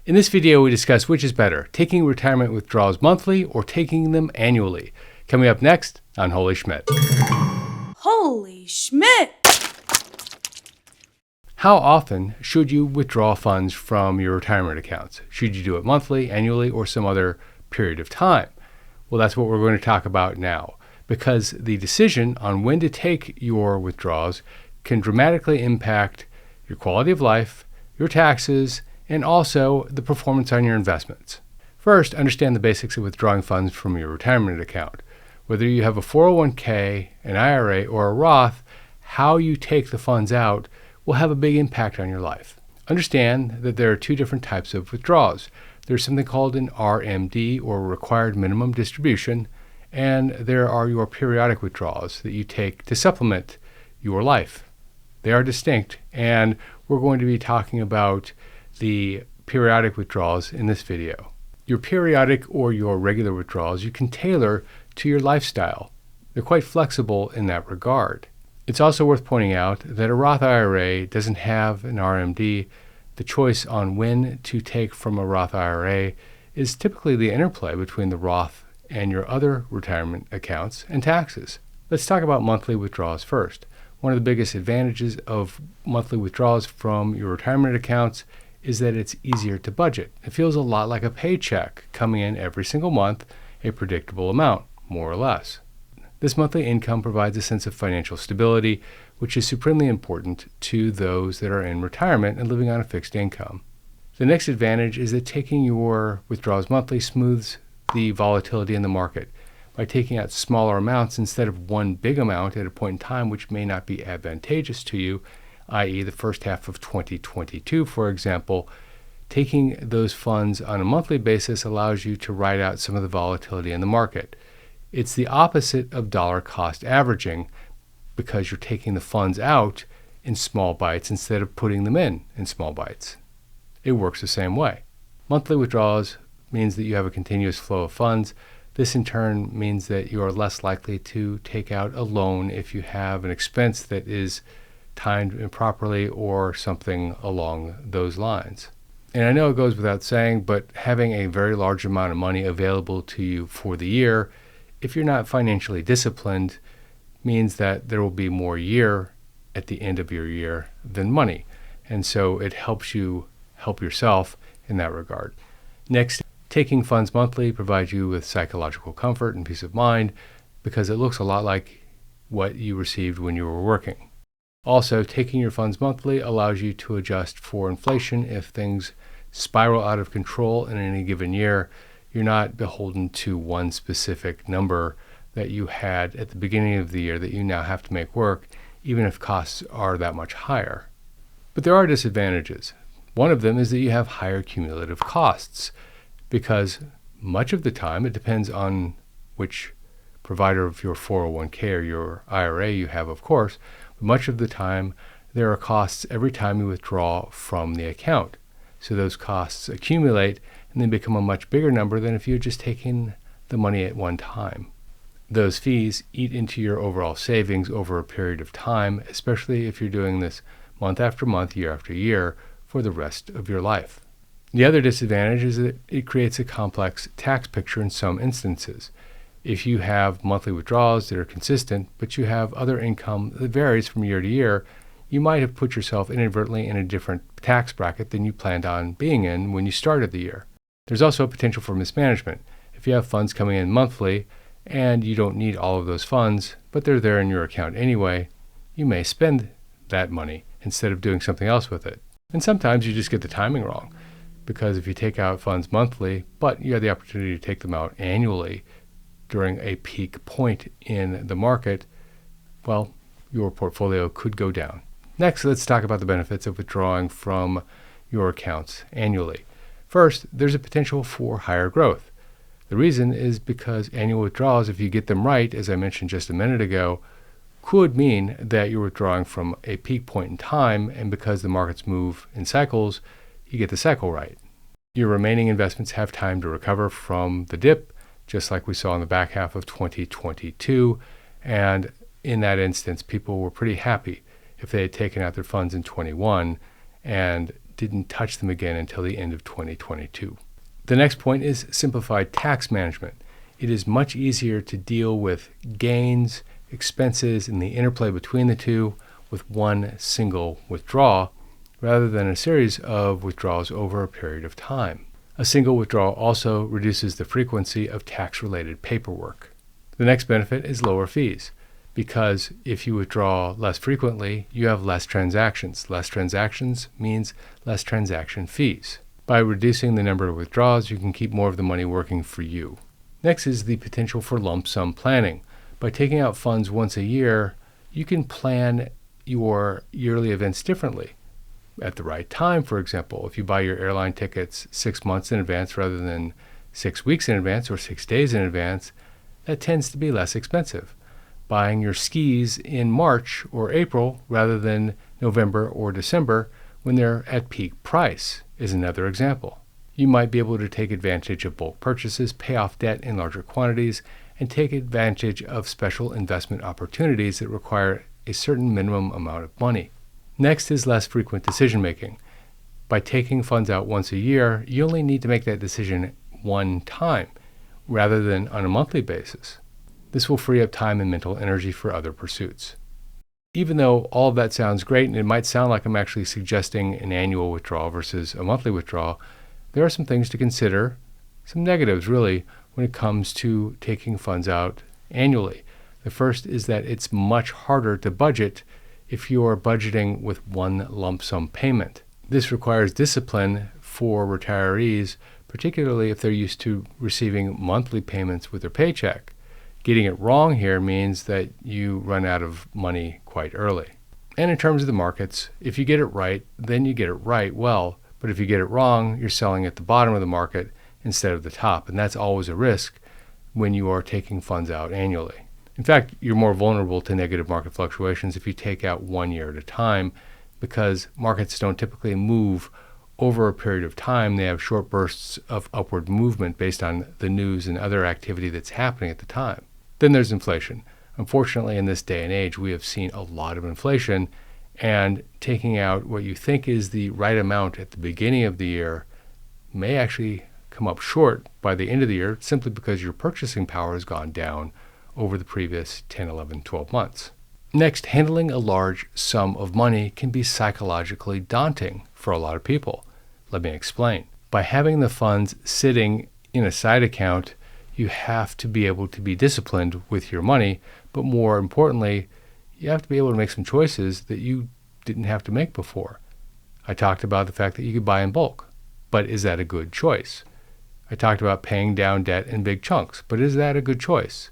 In this video, we discuss which is better, taking retirement withdrawals monthly or taking them annually. Coming up next on Holy Schmidt. Holy Schmidt! How often should you withdraw funds from your retirement accounts? Should you do it monthly, annually, or some other period of time? Well, that's what we're going to talk about now, because the decision on when to take your withdrawals can dramatically impact your quality of life, your taxes, and also the performance on your investments. First, understand the basics of withdrawing funds from your retirement account. Whether you have a 401k, an IRA, or a Roth, how you take the funds out will have a big impact on your life. Understand that there are two different types of withdrawals. There's something called an RMD, or required minimum distribution, and there are your periodic withdrawals that you take to supplement your life. They are distinct, and we're going to be talking about the periodic withdrawals in this video. Your periodic or your regular withdrawals you can tailor to your lifestyle. They're quite flexible in that regard. It's also worth pointing out that a Roth IRA doesn't have an RMD. The choice on when to take from a Roth IRA is typically the interplay between the Roth and your other retirement accounts and taxes. Let's talk about monthly withdrawals first. One of the biggest advantages of monthly withdrawals from your retirement accounts is that it's easier to budget. It feels a lot like a paycheck coming in every single month, a predictable amount, more or less. This monthly income provides a sense of financial stability, which is supremely important to those that are in retirement and living on a fixed income. The next advantage is that taking your withdrawals monthly smooths the volatility in the market by taking out smaller amounts instead of one big amount at a point in time, which may not be advantageous to you, i.e. the first half of 2022, for example. Taking those funds on a monthly basis allows you to ride out some of the volatility in the market. It's the opposite of dollar cost averaging, because you're taking the funds out in small bites instead of putting them in small bites. It works the same way. Monthly withdrawals means that you have a continuous flow of funds. This in turn means that you are less likely to take out a loan if you have an expense that is timed improperly or something along those lines. And I know it goes without saying, but having a very large amount of money available to you for the year, if you're not financially disciplined, means that there will be more year at the end of your year than money. And so it helps you help yourself in that regard. Next, taking funds monthly provides you with psychological comfort and peace of mind because it looks a lot like what you received when you were working. Also, taking your funds monthly allows you to adjust for inflation if things spiral out of control in any given year. You're not beholden to one specific number that you had at the beginning of the year that you now have to make work, even if costs are that much higher. But there are disadvantages. One of them is that you have higher cumulative costs, because much of the time, it depends on which provider of your 401k or your IRA you have, of course, but much of the time there are costs every time you withdraw from the account. So those costs accumulate and they become a much bigger number than if you had just taken the money at one time. Those fees eat into your overall savings over a period of time, especially if you're doing this month after month, year after year, for the rest of your life. The other disadvantage is that it creates a complex tax picture in some instances. If you have monthly withdrawals that are consistent, but you have other income that varies from year to year, you might have put yourself inadvertently in a different tax bracket than you planned on being in when you started the year. There's also a potential for mismanagement. If you have funds coming in monthly and you don't need all of those funds, but they're there in your account anyway, you may spend that money instead of doing something else with it. And sometimes you just get the timing wrong, because if you take out funds monthly, but you have the opportunity to take them out annually during a peak point in the market, well, your portfolio could go down. Next, let's talk about the benefits of withdrawing from your accounts annually. First, there's a potential for higher growth. The reason is because annual withdrawals, if you get them right, as I mentioned just a minute ago, could mean that you're withdrawing from a peak point in time, and because the markets move in cycles, you get the cycle right. Your remaining investments have time to recover from the dip, just like we saw in the back half of 2022. And in that instance, people were pretty happy if they had taken out their funds in 21 and didn't touch them again until the end of 2022. The next point is simplified tax management. It is much easier to deal with gains, expenses, and the interplay between the two with one single withdrawal rather than a series of withdrawals over a period of time. A single withdrawal also reduces the frequency of tax-related paperwork. The next benefit is lower fees, because if you withdraw less frequently, you have less transactions. Less transactions means less transaction fees. By reducing the number of withdrawals, you can keep more of the money working for you. Next is the potential for lump sum planning. By taking out funds once a year, you can plan your yearly events differently. At the right time, for example, if you buy your airline tickets 6 months in advance rather than 6 weeks in advance or 6 days in advance, that tends to be less expensive. Buying your skis in March or April rather than November or December when they're at peak price is another example. You might be able to take advantage of bulk purchases, pay off debt in larger quantities, and take advantage of special investment opportunities that require a certain minimum amount of money. Next is less frequent decision making. By taking funds out once a year, you only need to make that decision one time rather than on a monthly basis. This will free up time and mental energy for other pursuits. Even though all of that sounds great, and it might sound like I'm actually suggesting an annual withdrawal versus a monthly withdrawal, there are some things to consider, some negatives really, when it comes to taking funds out annually. The first is that it's much harder to budget if you're budgeting with one lump sum payment. This requires discipline for retirees, particularly if they're used to receiving monthly payments with their paycheck. Getting it wrong here means that you run out of money quite early. And in terms of the markets, if you get it right, then you get it right well. But if you get it wrong, you're selling at the bottom of the market instead of the top. And that's always a risk when you are taking funds out annually. In fact, you're more vulnerable to negative market fluctuations if you take out 1 year at a time, because markets don't typically move over a period of time. They have short bursts of upward movement based on the news and other activity that's happening at the time. Then there's inflation. Unfortunately, in this day and age, we have seen a lot of inflation, and taking out what you think is the right amount at the beginning of the year may actually come up short by the end of the year simply because your purchasing power has gone down over the previous 10, 11, 12 months. Next, handling a large sum of money can be psychologically daunting for a lot of people. Let me explain. By having the funds sitting in a side account, you have to be able to be disciplined with your money, but more importantly, you have to be able to make some choices that you didn't have to make before. I talked about the fact that you could buy in bulk, but is that a good choice? I talked about paying down debt in big chunks, but is that a good choice?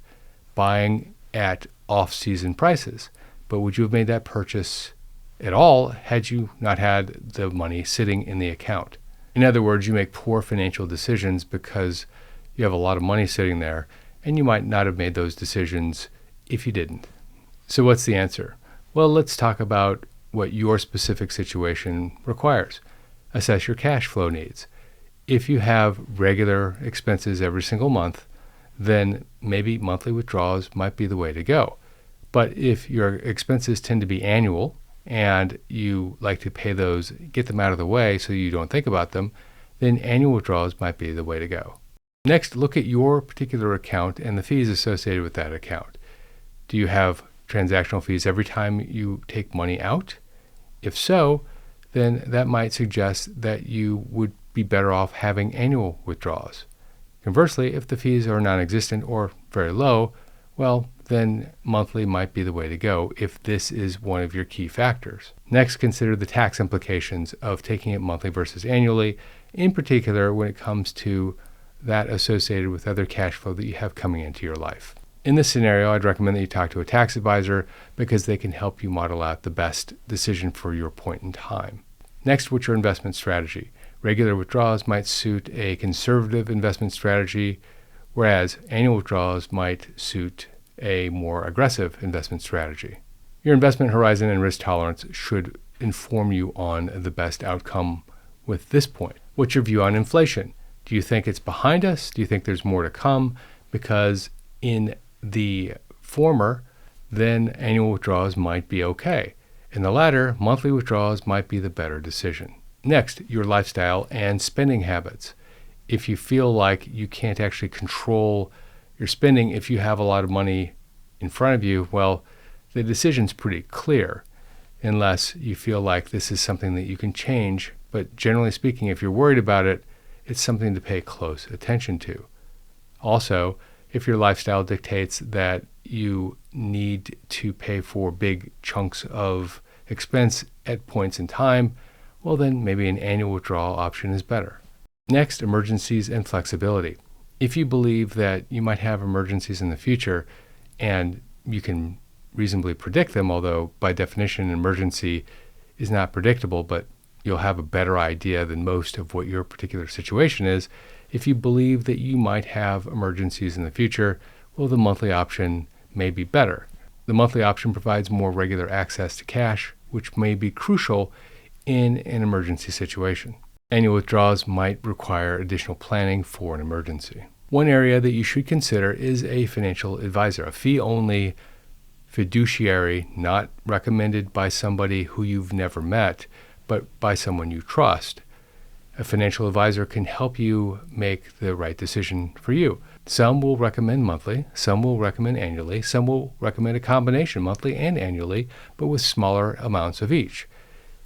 Buying at off-season prices, but would you have made that purchase at all had you not had the money sitting in the account? In other words, you make poor financial decisions because you have a lot of money sitting there, and you might not have made those decisions if you didn't. So what's the answer? Well, let's talk about what your specific situation requires. Assess your cash flow needs. If you have regular expenses every single month, then maybe monthly withdrawals might be the way to go. But if your expenses tend to be annual and you like to pay those, get them out of the way so you don't think about them, then annual withdrawals might be the way to go. Next, look at your particular account and the fees associated with that account. Do you have transactional fees every time you take money out? If so, then that might suggest that you would be better off having annual withdrawals. Conversely, if the fees are non-existent or very low, well, then monthly might be the way to go if this is one of your key factors. Next, consider the tax implications of taking it monthly versus annually, in particular when it comes to that associated with other cash flow that you have coming into your life. In this scenario, I'd recommend that you talk to a tax advisor because they can help you model out the best decision for your point in time. Next, what's your investment strategy? Regular withdrawals might suit a conservative investment strategy, whereas annual withdrawals might suit a more aggressive investment strategy. Your investment horizon and risk tolerance should inform you on the best outcome with this point. What's your view on inflation? Do you think it's behind us? Do you think there's more to come? Because in the former, then annual withdrawals might be okay. In the latter, monthly withdrawals might be the better decision. Next, your lifestyle and spending habits. If you feel like you can't actually control your spending, if you have a lot of money in front of you, well, the decision's pretty clear, unless you feel like this is something that you can change. But generally speaking, if you're worried about it, it's something to pay close attention to. Also, if your lifestyle dictates that you need to pay for big chunks of expense at points in time, well, then maybe an annual withdrawal option is better. Next, emergencies and flexibility. If you believe that you might have emergencies in the future and you can reasonably predict them, although by definition, an emergency is not predictable, but you'll have a better idea than most of what your particular situation is. If you believe that you might have emergencies in the future, well, the monthly option may be better. The monthly option provides more regular access to cash, which may be crucial in an emergency situation. Annual withdrawals might require additional planning for an emergency. One area that you should consider is a financial advisor, a fee-only fiduciary, not recommended by somebody who you've never met, but by someone you trust. A financial advisor can help you make the right decision for you. Some will recommend monthly, some will recommend annually, some will recommend a combination monthly and annually, but with smaller amounts of each.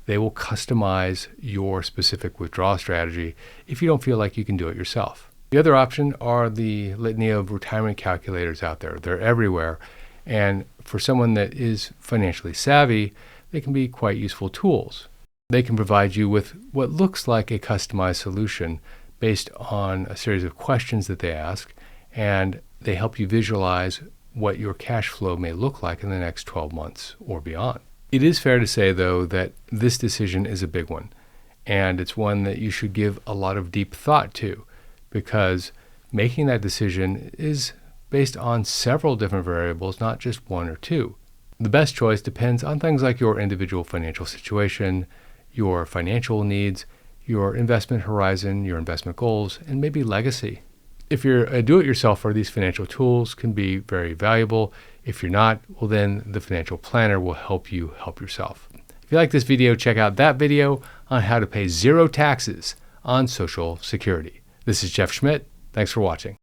They will customize your specific withdrawal strategy if you don't feel like you can do it yourself. The other option are the litany of retirement calculators out there. They're everywhere. And for someone that is financially savvy, they can be quite useful tools. They can provide you with what looks like a customized solution based on a series of questions that they ask, and they help you visualize what your cash flow may look like in the next 12 months or beyond. It is fair to say, though, that this decision is a big one, and it's one that you should give a lot of deep thought to, because making that decision is based on several different variables, not just one or two. The best choice depends on things like your individual financial situation, your financial needs, your investment horizon, your investment goals, and maybe legacy. If you're a do-it-yourselfer, these financial tools can be very valuable. If you're not, well, then the financial planner will help you help yourself. If you like this video, check out that video on how to pay zero taxes on Social Security. This is Jeff Schmidt. Thanks for watching.